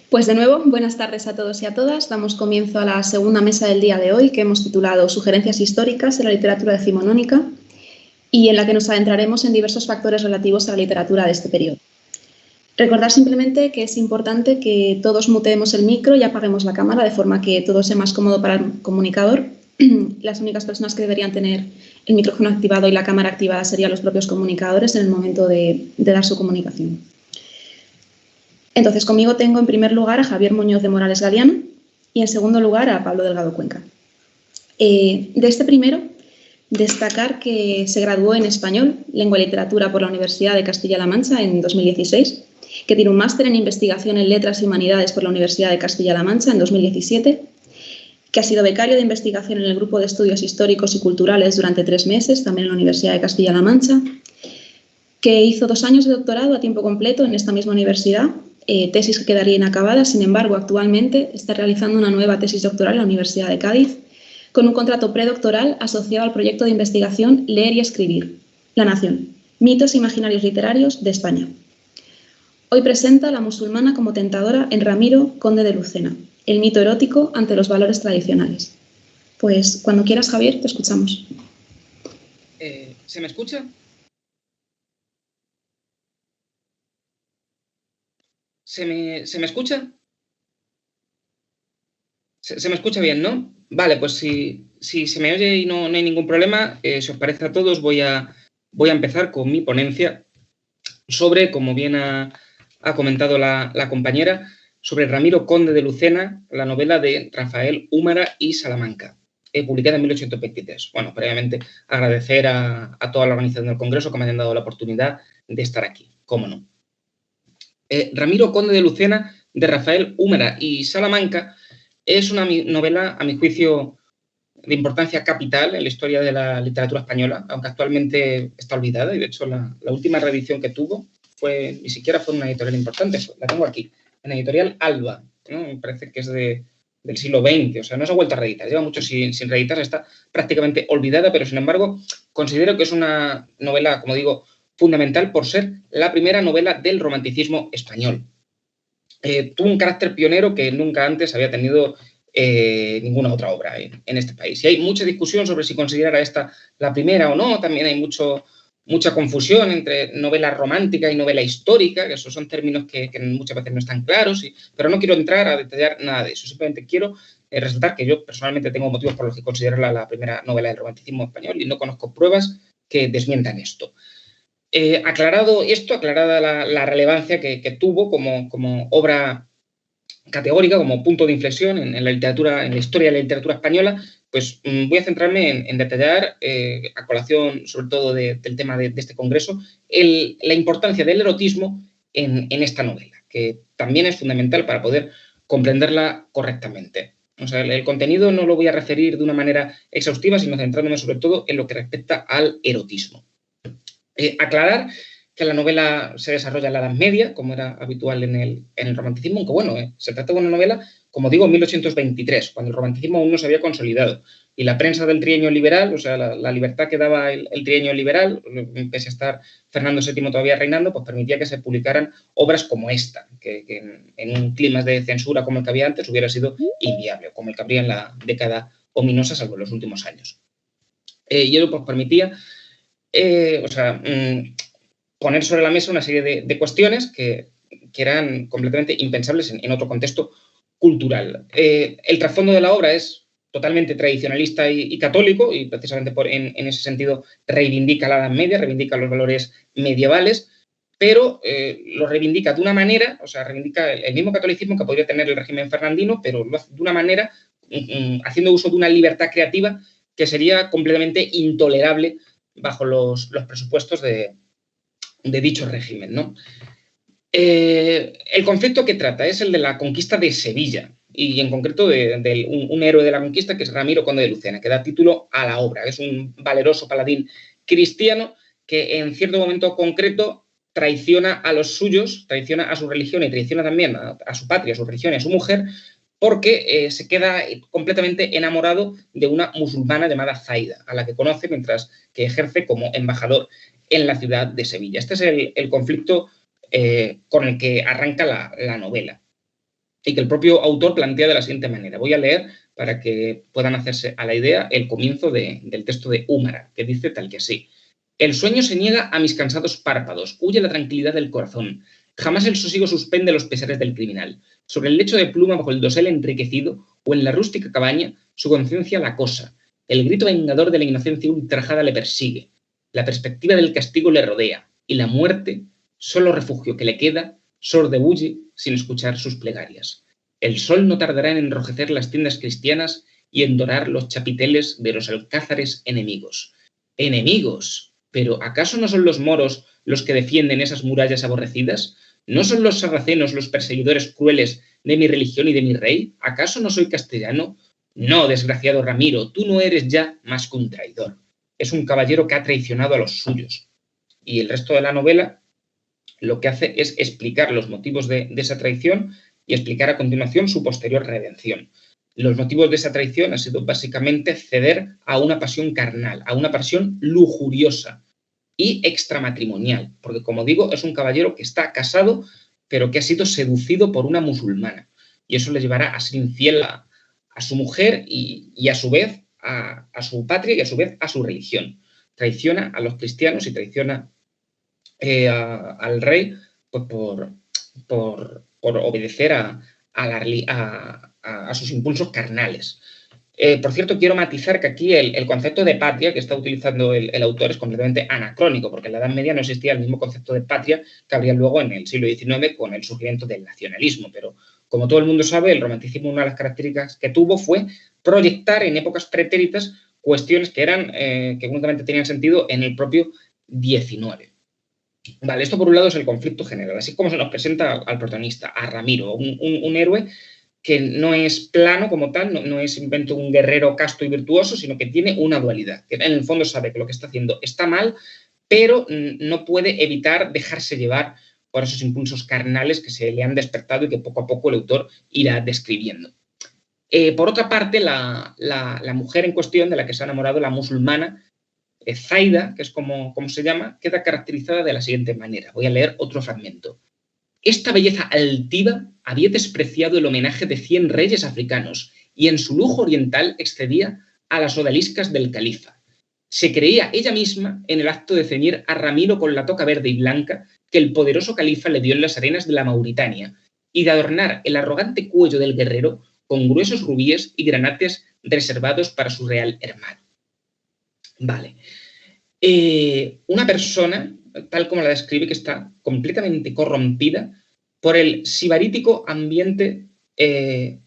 Pues de nuevo, buenas tardes a todos y a todas. Damos comienzo a la segunda mesa del día de hoy, que hemos titulado Sugerencias históricas en la literatura decimonónica, y en la que nos adentraremos en diversos factores relativos a la literatura de este periodo. Recordar simplemente que es importante que todos muteemos el micro y apaguemos la cámara, de forma que todo sea más cómodo para el comunicador. Las únicas personas que deberían tener el micrófono activado y la cámara activada serían los propios comunicadores en el momento de dar su comunicación. Entonces, conmigo tengo en primer lugar a Javier Muñoz de Morales Galiano y en segundo lugar a Pablo Delgado Cuenca. De este primero, destacar que se graduó en Español, Lengua y Literatura por la Universidad de Castilla-La Mancha en 2016, que tiene un máster en Investigación en Letras y Humanidades por la Universidad de Castilla-La Mancha en 2017, que ha sido becario de investigación en el Grupo de Estudios Históricos y Culturales durante 3 meses, también en la Universidad de Castilla-La Mancha, que hizo 2 años de doctorado a tiempo completo en esta misma universidad, tesis que quedaría inacabada. Sin embargo, actualmente está realizando una nueva tesis doctoral en la Universidad de Cádiz, con un contrato predoctoral asociado al proyecto de investigación Leer y Escribir, La Nación, mitos imaginarios literarios de España. Hoy presenta a la musulmana como tentadora en Ramiro, conde de Lucena, el mito erótico ante los valores tradicionales. Pues cuando quieras, Javier, te escuchamos. ¿Se me escucha? ¿Se me escucha? ¿Se me escucha bien, no? Vale, pues si se me oye y no hay ningún problema, si os parece a todos, voy a empezar con mi ponencia sobre, como bien ha comentado la compañera, sobre Ramiro, conde de Lucena, la novela de Rafael Úmara y Salamanca, publicada en 1823. Bueno, previamente agradecer a toda la organización del Congreso que me hayan dado la oportunidad de estar aquí, cómo no. Ramiro, conde de Lucena, de Rafael Úmara y Salamanca, es una novela, a mi juicio, de importancia capital en la historia de la literatura española, aunque actualmente está olvidada, y de hecho la última reedición que tuvo ni siquiera fue una editorial importante, la tengo aquí, en la editorial Alba, ¿no? Me parece que es del siglo XX, o sea, no se ha vuelto a reeditar, lleva mucho sin reeditar, está prácticamente olvidada, pero sin embargo considero que es una novela, como digo, fundamental por ser la primera novela del romanticismo español. Tuvo un carácter pionero que nunca antes había tenido ninguna otra obra en este país. Y hay mucha discusión sobre si considerar esta la primera o no. También hay mucha confusión entre novela romántica y novela histórica, que esos son términos que muchas veces no están claros, pero no quiero entrar a detallar nada de eso. Simplemente quiero resaltar que yo personalmente tengo motivos por los que considerarla la primera novela del romanticismo español y no conozco pruebas que desmientan esto. Aclarado esto, aclarada la relevancia que tuvo como obra categórica, como punto de inflexión en la literatura, en la historia de la literatura española, pues voy a centrarme en detallar, a colación sobre todo del tema de este congreso, la importancia del erotismo en esta novela, que también es fundamental para poder comprenderla correctamente. O sea, el contenido no lo voy a referir de una manera exhaustiva, sino centrándome sobre todo en lo que respecta al erotismo. Aclarar que la novela se desarrolla en la Edad Media, como era habitual en el romanticismo, aunque bueno, se trata de una novela, como digo, en 1823, cuando el romanticismo aún no se había consolidado. Y la prensa del trienio liberal, o sea, la libertad que daba el trienio liberal, pese a estar Fernando VII todavía reinando, pues permitía que se publicaran obras como esta, que en un clima de censura como el que había antes hubiera sido inviable, como el que habría en la década ominosa, salvo en los últimos años. Y eso pues permitía poner sobre la mesa una serie de cuestiones que eran completamente impensables en otro contexto cultural. El trasfondo de la obra es totalmente tradicionalista y católico, y precisamente en ese sentido reivindica la Edad Media, reivindica los valores medievales, pero lo reivindica de una manera, o sea, reivindica el mismo catolicismo que podría tener el régimen fernandino, pero lo hace de una manera, haciendo uso de una libertad creativa que sería completamente intolerable bajo los presupuestos de dicho régimen, ¿no? El conflicto que trata es el de la conquista de Sevilla, y en concreto de un héroe de la conquista, que es Ramiro, conde de Lucena, que da título a la obra. Es un valeroso paladín cristiano que en cierto momento concreto traiciona a los suyos, traiciona a su religión y traiciona también a su patria, a su religión y a su mujer, porque se queda completamente enamorado de una musulmana llamada Zaida, a la que conoce mientras que ejerce como embajador en la ciudad de Sevilla. Este es el conflicto con el que arranca la novela. y que el propio autor plantea de la siguiente manera. Voy a leer para que puedan hacerse a la idea el comienzo del texto de Húmara, que dice tal que así. El sueño se niega a mis cansados párpados, huye la tranquilidad del corazón. Jamás el sosiego suspende los pesares del criminal. Sobre el lecho de pluma bajo el dosel enriquecido o en la rústica cabaña, su conciencia la acosa. El grito vengador de la inocencia ultrajada le persigue. La perspectiva del castigo le rodea y la muerte, solo refugio que le queda, sordebulle sin escuchar sus plegarias. El sol no tardará en enrojecer las tiendas cristianas y en dorar los chapiteles de los alcázares enemigos. ¡Enemigos! ¿Pero acaso no son los moros los que defienden esas murallas aborrecidas? ¿No son los sarracenos los perseguidores crueles de mi religión y de mi rey? ¿Acaso no soy castellano? No, desgraciado Ramiro, tú no eres ya más que un traidor. Es un caballero que ha traicionado a los suyos. Y el resto de la novela lo que hace es explicar los motivos de esa traición y explicar a continuación su posterior redención. Los motivos de esa traición han sido básicamente ceder a una pasión carnal, a una pasión lujuriosa y extramatrimonial, porque como digo, es un caballero que está casado, pero que ha sido seducido por una musulmana, y eso le llevará a ser infiel a su mujer y a su vez a su patria y a su vez a su religión. Traiciona a los cristianos y traiciona al rey pues, por obedecer a sus impulsos carnales. Por cierto, quiero matizar que aquí el concepto de patria que está utilizando el autor es completamente anacrónico, porque en la Edad Media no existía el mismo concepto de patria que habría luego en el siglo XIX con el surgimiento del nacionalismo. Pero, como todo el mundo sabe, el romanticismo, una de las características que tuvo fue proyectar en épocas pretéritas cuestiones que únicamente tenían sentido en el propio XIX. Vale, esto por un lado es el conflicto general, así como se nos presenta al protagonista, a Ramiro, un héroe que no es plano como tal, no es simplemente un guerrero casto y virtuoso, sino que tiene una dualidad, que en el fondo sabe que lo que está haciendo está mal, pero no puede evitar dejarse llevar por esos impulsos carnales que se le han despertado y que poco a poco el autor irá describiendo. Por otra parte, la mujer en cuestión de la que se ha enamorado, la musulmana, Zaida, que es como se llama, queda caracterizada de la siguiente manera. Voy a leer otro fragmento. Esta belleza altiva había despreciado el homenaje de 100 reyes africanos y en su lujo oriental excedía a las odaliscas del califa. Se creía ella misma en el acto de ceñir a Ramiro con la toca verde y blanca que el poderoso califa le dio en las arenas de la Mauritania y de adornar el arrogante cuello del guerrero con gruesos rubíes y granates reservados para su real hermano. Vale. Una persona, tal como la describe, que está completamente corrompida por el sibarítico ambiente de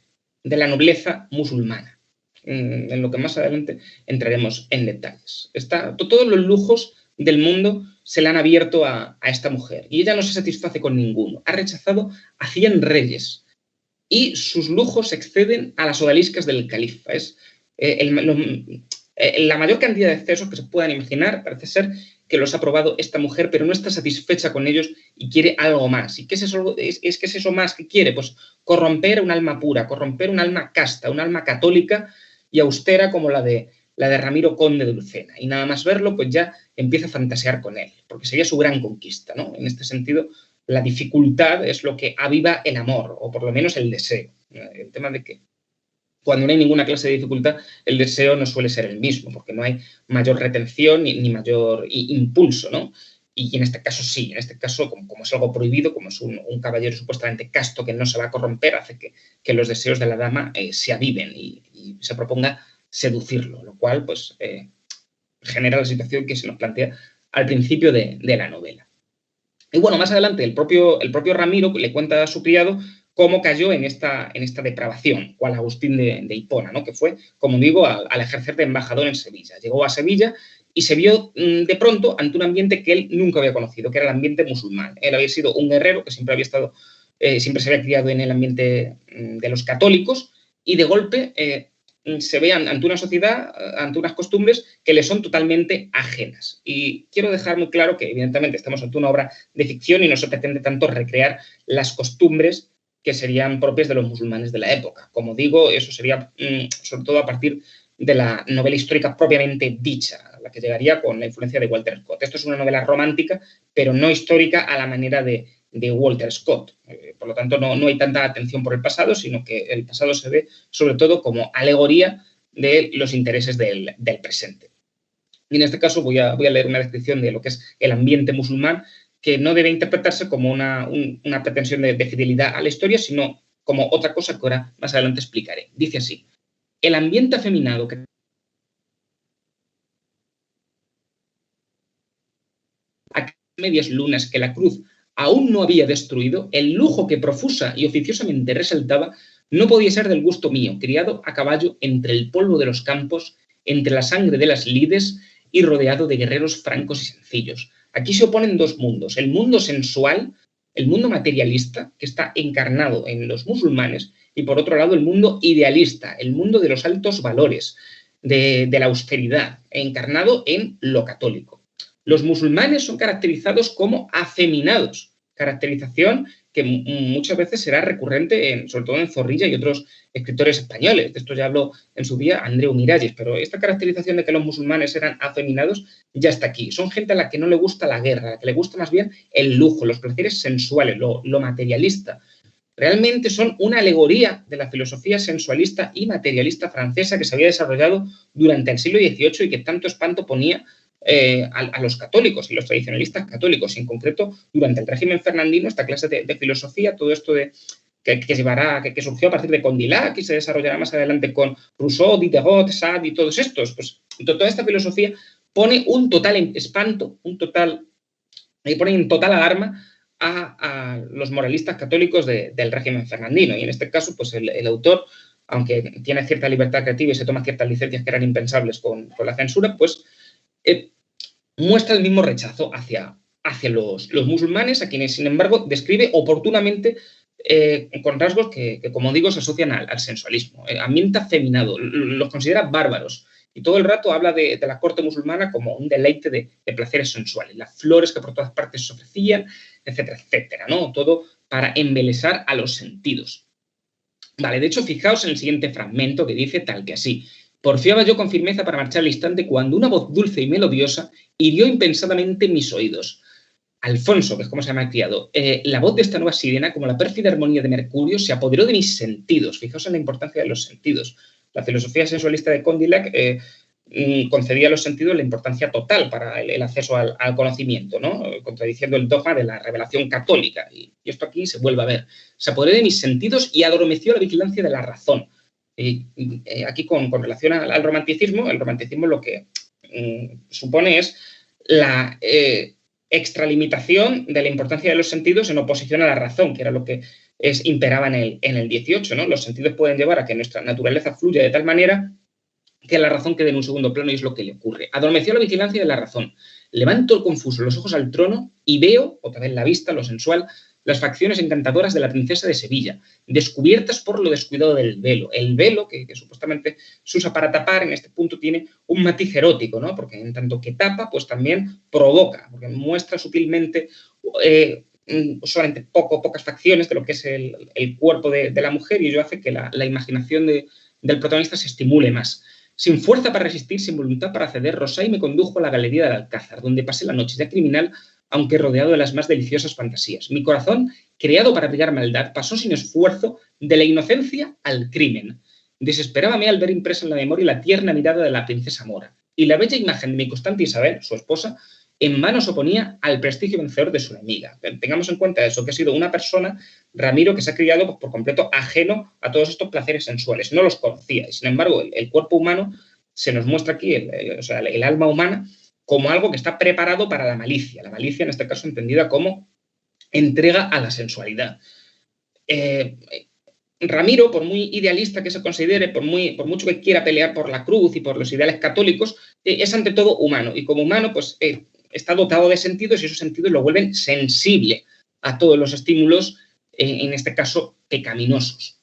la nobleza musulmana, en lo que más adelante entraremos en detalles. Todos los lujos del mundo se le han abierto a esta mujer y ella no se satisface con ninguno. Ha rechazado a 100 reyes y sus lujos exceden a las odaliscas del califa. Es la mayor cantidad de excesos que se puedan imaginar. Parece ser que los ha probado esta mujer, pero no está satisfecha con ellos y quiere algo más. ¿Y qué es eso? ¿Qué es eso más que quiere? Pues corromper un alma pura, corromper un alma casta, un alma católica y austera como la de Ramiro Conde de Lucena. Y nada más verlo, pues ya empieza a fantasear con él, porque sería su gran conquista, ¿no? En este sentido, la dificultad es lo que aviva el amor, o por lo menos el deseo. El tema de que cuando no hay ninguna clase de dificultad, el deseo no suele ser el mismo, porque no hay mayor retención ni mayor impulso, ¿no? Y en este caso sí, en este caso, como es algo prohibido, como es un caballero supuestamente casto que no se va a corromper, hace que los deseos de la dama se aviven y se proponga seducirlo, lo cual pues genera la situación que se nos plantea al principio de la novela. Y bueno, más adelante el propio Ramiro le cuenta a su criado cómo cayó en esta depravación, cual Agustín de Hipona, ¿no? Que fue, como digo, al ejercer de embajador en Sevilla. Llegó a Sevilla y se vio de pronto ante un ambiente que él nunca había conocido, que era el ambiente musulmán. Él había sido un guerrero que siempre se había criado en el ambiente de los católicos y de golpe se ve ante una sociedad, ante unas costumbres que le son totalmente ajenas. Y quiero dejar muy claro que, evidentemente, estamos ante una obra de ficción y no se pretende tanto recrear las costumbres que serían propias de los musulmanes de la época. Como digo, eso sería sobre todo a partir de la novela histórica propiamente dicha, la que llegaría con la influencia de Walter Scott. Esto es una novela romántica, pero no histórica a la manera de Walter Scott. Por lo tanto, no hay tanta atención por el pasado, sino que el pasado se ve sobre todo como alegoría de los intereses del presente. Y en este caso voy a leer una descripción de lo que es el ambiente musulmán, que no debe interpretarse como una pretensión de fidelidad a la historia, sino como otra cosa que ahora más adelante explicaré. Dice así: el ambiente afeminado que a medias lunas que la cruz aún no había destruido, el lujo que profusa y oficiosamente resaltaba no podía ser del gusto mío, criado a caballo entre el polvo de los campos, entre la sangre de las lides y rodeado de guerreros francos y sencillos. Aquí se oponen dos mundos: el mundo sensual, el mundo materialista, que está encarnado en los musulmanes, y por otro lado el mundo idealista, el mundo de los altos valores, de la austeridad, encarnado en lo católico. Los musulmanes son caracterizados como afeminados, caracterización que muchas veces será recurrente, sobre todo en Zorrilla y otros escritores españoles. De esto ya habló en su día Andreu Miralles, pero esta caracterización de que los musulmanes eran afeminados ya está aquí. Son gente a la que no le gusta la guerra, a la que le gusta más bien el lujo, los placeres sensuales, lo materialista. Realmente son una alegoría de la filosofía sensualista y materialista francesa que se había desarrollado durante el siglo XVIII y que tanto espanto ponía a los católicos y los tradicionalistas católicos, y en concreto durante el régimen fernandino, esta clase de filosofía, todo esto que surgió a partir de Condillac y se desarrollará más adelante con Rousseau, Diderot, Sade y todos estos, pues toda esta filosofía pone un total espanto, pone en total alarma a los moralistas católicos del régimen fernandino, y en este caso pues el autor, aunque tiene cierta libertad creativa y se toma ciertas licencias que eran impensables con la censura, pues muestra el mismo rechazo hacia los musulmanes, a quienes, sin embargo, describe oportunamente con rasgos que, como digo, se asocian al sensualismo. Ambiente afeminado, los considera bárbaros, y todo el rato habla de la corte musulmana como un deleite de placeres sensuales, las flores que por todas partes se ofrecían, etcétera, etcétera, ¿no? Todo para embelesar a los sentidos. Vale, de hecho, fijaos en el siguiente fragmento que dice tal que así: porfiaba yo con firmeza para marchar al instante cuando una voz dulce y melodiosa hirió impensadamente mis oídos. Alfonso, que es como se llama el criado, la voz de esta nueva sirena, como la pérfida armonía de Mercurio, se apoderó de mis sentidos. Fijaos en la importancia de los sentidos. La filosofía sensualista de Condillac concedía a los sentidos la importancia total para el acceso al conocimiento, ¿no? Contradiciendo el dogma de la revelación católica. Y esto aquí se vuelve a ver. Se apoderó de mis sentidos y adormeció la vigilancia de la razón. Aquí con relación al romanticismo, el romanticismo lo que supone es la extralimitación de la importancia de los sentidos en oposición a la razón, que era lo que imperaba en el 18, ¿no? Los sentidos pueden llevar a que nuestra naturaleza fluya de tal manera que la razón quede en un segundo plano, y es lo que le ocurre. Adormeció la vigilancia de la razón. Levanto confuso los ojos al trono y veo, otra vez la vista, lo sensual, las facciones encantadoras de la princesa de Sevilla, descubiertas por lo descuidado del velo. El velo, que supuestamente se usa para tapar, en este punto tiene un matiz erótico, ¿no? Porque en tanto que tapa, pues también provoca, porque muestra sutilmente solamente pocas facciones de lo que es el cuerpo de la mujer, y ello hace que la imaginación del protagonista se estimule más. Sin fuerza para resistir, sin voluntad para ceder, Rosay me condujo a la galería del Alcázar, donde pasé la noche ya criminal, aunque rodeado de las más deliciosas fantasías. Mi corazón, creado para abrigar maldad, pasó sin esfuerzo de la inocencia al crimen. Desesperábame al ver impresa en la memoria la tierna mirada de la princesa mora, y la bella imagen de mi constante Isabel, su esposa, en mano se oponía al prestigio vencedor de su enemiga. Tengamos en cuenta eso, que ha sido una persona, Ramiro, que se ha criado pues, por completo ajeno a todos estos placeres sensuales. No los conocía, y sin embargo el cuerpo humano se nos muestra aquí, el alma humana, como algo que está preparado para la malicia en este caso entendida como entrega a la sensualidad. Ramiro, por muy idealista que se considere, por mucho que quiera pelear por la cruz y por los ideales católicos, es ante todo humano, y como humano pues está dotado de sentidos, y esos sentidos lo vuelven sensible a todos los estímulos, en este caso pecaminosos.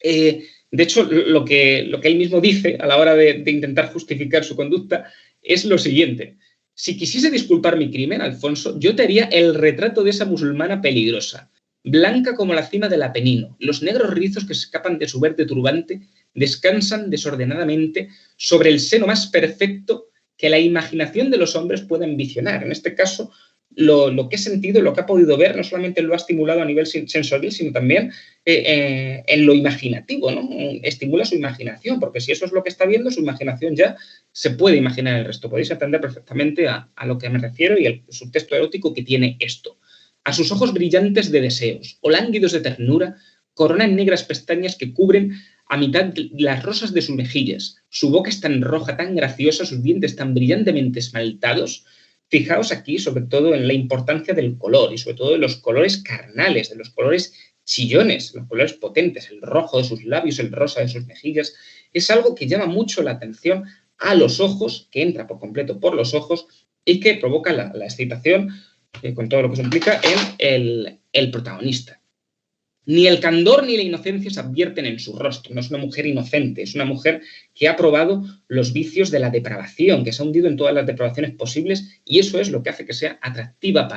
De hecho, lo que él mismo dice a la hora de intentar justificar su conducta es lo siguiente: si quisiese disculpar mi crimen, Alfonso, yo te haría el retrato de esa musulmana peligrosa, blanca como la cima del Apenino. Los negros rizos que escapan de su verde turbante descansan desordenadamente sobre el seno más perfecto que la imaginación de los hombres puede ambicionar. En este caso, lo que he sentido, lo que ha podido ver, no solamente lo ha estimulado a nivel sensorial, sino también en lo imaginativo, ¿no? Estimula su imaginación, porque si eso es lo que está viendo, su imaginación ya se puede imaginar el resto. Podéis entender perfectamente a lo que me refiero y el subtexto erótico que tiene esto. A sus ojos brillantes de deseos o lánguidos de ternura coronan negras pestañas que cubren a mitad las rosas de sus mejillas. Su boca es tan roja, tan graciosa, sus dientes tan brillantemente esmaltados. Fijaos aquí, sobre todo, en la importancia del color y sobre todo de los colores carnales, de los colores chillones, los colores potentes, el rojo de sus labios, el rosa de sus mejillas. Es algo que llama mucho la atención a los ojos, que entra por completo por los ojos y que provoca la excitación, con todo lo que eso implica, en el protagonista. Ni el candor ni la inocencia se advierten en su rostro. No es una mujer inocente, es una mujer que ha probado los vicios de la depravación, que se ha hundido en todas las depravaciones posibles y eso es lo que hace que sea atractiva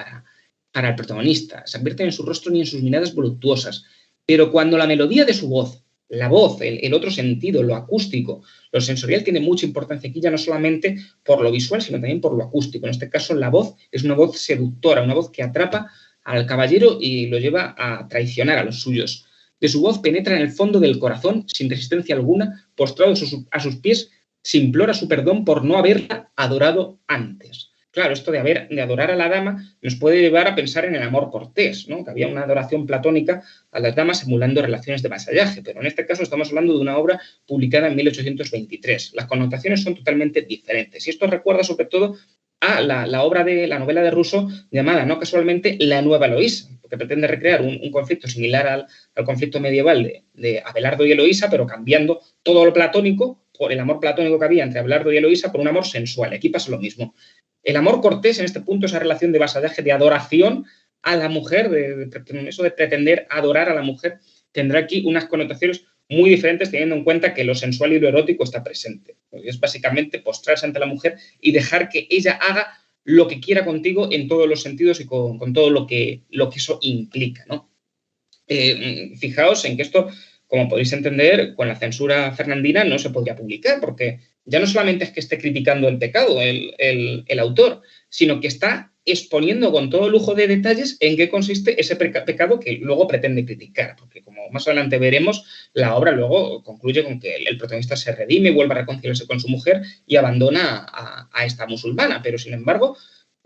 para el protagonista. Se advierten en su rostro ni en sus miradas voluptuosas. Pero cuando la melodía de su voz, la voz, el otro sentido, lo acústico, lo sensorial tiene mucha importancia aquí ya no solamente por lo visual, sino también por lo acústico. En este caso, la voz es una voz seductora, una voz que atrapa al caballero y lo lleva a traicionar a los suyos. De su voz penetra en el fondo del corazón, sin resistencia alguna, postrado a sus pies, se implora su perdón por no haberla adorado antes. Claro, esto de adorar a la dama nos puede llevar a pensar en el amor cortés, ¿no? Que había una adoración platónica a las damas emulando relaciones de vasallaje, pero en este caso estamos hablando de una obra publicada en 1823. Las connotaciones son totalmente diferentes y esto recuerda sobre todo a la obra de la novela de Rousseau llamada, no casualmente, La nueva Eloísa, que pretende recrear un conflicto similar al conflicto medieval de Abelardo y Eloísa, pero cambiando todo lo platónico, por el amor platónico que había entre Abelardo y Eloísa, por un amor sensual. Aquí pasa lo mismo. El amor cortés, en este punto, esa relación de vasallaje, de adoración a la mujer, eso de pretender adorar a la mujer, tendrá aquí unas connotaciones muy diferentes teniendo en cuenta que lo sensual y lo erótico está presente. Es básicamente postrarse ante la mujer y dejar que ella haga lo que quiera contigo en todos los sentidos y con todo lo que eso implica, ¿no? Fijaos en que esto, como podéis entender, con la censura fernandina no se podría publicar, porque ya no solamente es que esté criticando el pecado el autor, sino que está exponiendo con todo lujo de detalles en qué consiste ese pecado que luego pretende criticar, porque como más adelante veremos, la obra luego concluye con que el protagonista se redime, vuelve a reconciliarse con su mujer y abandona a esta musulmana, pero sin embargo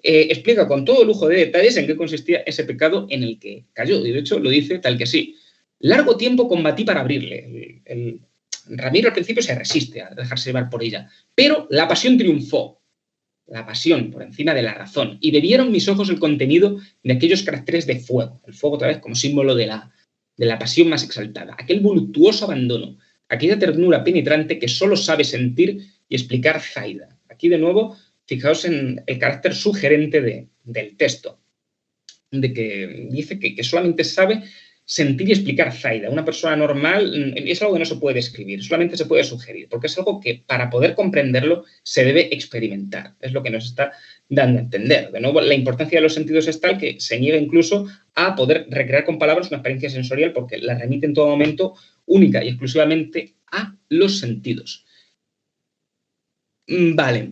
explica con todo lujo de detalles en qué consistía ese pecado en el que cayó, y de hecho lo dice tal que sí. Largo tiempo combatí para abrirle. Ramiro al principio se resiste a dejarse llevar por ella, pero la pasión triunfó. La pasión por encima de la razón, y bebieron mis ojos el contenido de aquellos caracteres de fuego, el fuego otra vez como símbolo de la pasión más exaltada, aquel voluptuoso abandono, aquella ternura penetrante que solo sabe sentir y explicar Zaida. Aquí de nuevo, fijaos en el carácter sugerente del texto, de que dice que solamente sabe sentir y explicar Zaida. Una persona normal es algo que no se puede describir, solamente se puede sugerir, porque es algo que para poder comprenderlo se debe experimentar. Es lo que nos está dando a entender. De nuevo, la importancia de los sentidos es tal que se niega incluso a poder recrear con palabras una experiencia sensorial porque la remite en todo momento única y exclusivamente a los sentidos. Vale.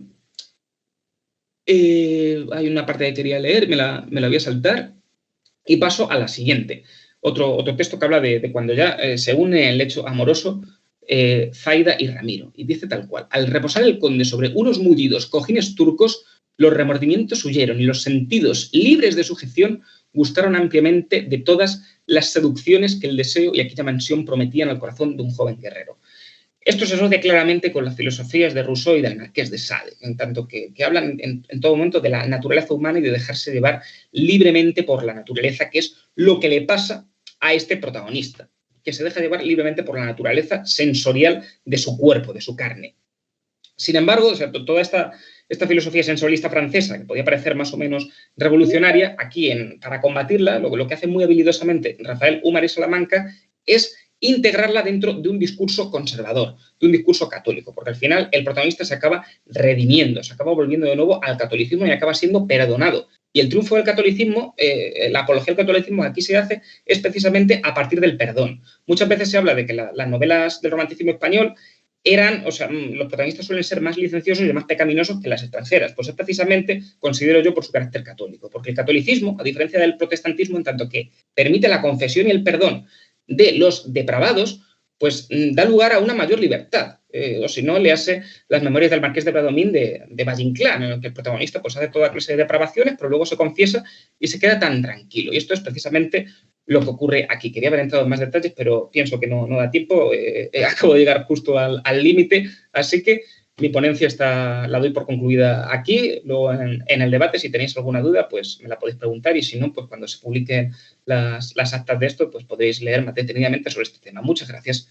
Hay una parte que quería leer, me la voy a saltar y paso a la siguiente. Otro texto que habla de cuando ya se une el lecho amoroso Zaida y Ramiro. Y dice tal cual: al reposar el conde sobre unos mullidos cojines turcos, los remordimientos huyeron y los sentidos, libres de sujeción, gustaron ampliamente de todas las seducciones que el deseo y aquella mansión prometían al corazón de un joven guerrero. Esto se asocia claramente con las filosofías de Rousseau y del Marqués de Sade, en tanto que hablan en todo momento de la naturaleza humana y de dejarse llevar libremente por la naturaleza, que es lo que le pasa a este protagonista, que se deja llevar libremente por la naturaleza sensorial de su cuerpo, de su carne. Sin embargo, o sea, toda esta filosofía sensualista francesa, que podía parecer más o menos revolucionaria, aquí para combatirla, lo que hace muy habilidosamente Rafael Humar y Salamanca es integrarla dentro de un discurso conservador, de un discurso católico, porque al final el protagonista se acaba redimiendo, se acaba volviendo de nuevo al catolicismo y acaba siendo perdonado. Y el triunfo del catolicismo, la apología del catolicismo que aquí se hace es precisamente a partir del perdón. Muchas veces se habla de que las novelas del romanticismo español los protagonistas suelen ser más licenciosos y más pecaminosos que las extranjeras. Pues es precisamente, considero yo, por su carácter católico. Porque el catolicismo, a diferencia del protestantismo, en tanto que permite la confesión y el perdón de los depravados, pues da lugar a una mayor libertad. O si no, le hace las memorias del Marqués de Bradomín de Valle Inclán, en el que el protagonista pues, hace toda clase de depravaciones, pero luego se confiesa y se queda tan tranquilo. Y esto es precisamente lo que ocurre aquí. Quería haber entrado en más detalles, pero pienso que no da tiempo. Acabo de llegar justo al límite, así que mi ponencia la doy por concluida aquí. Luego, en el debate, si tenéis alguna duda, pues me la podéis preguntar, y si no, pues cuando se publiquen las actas de esto, pues podéis leer más detenidamente sobre este tema. Muchas gracias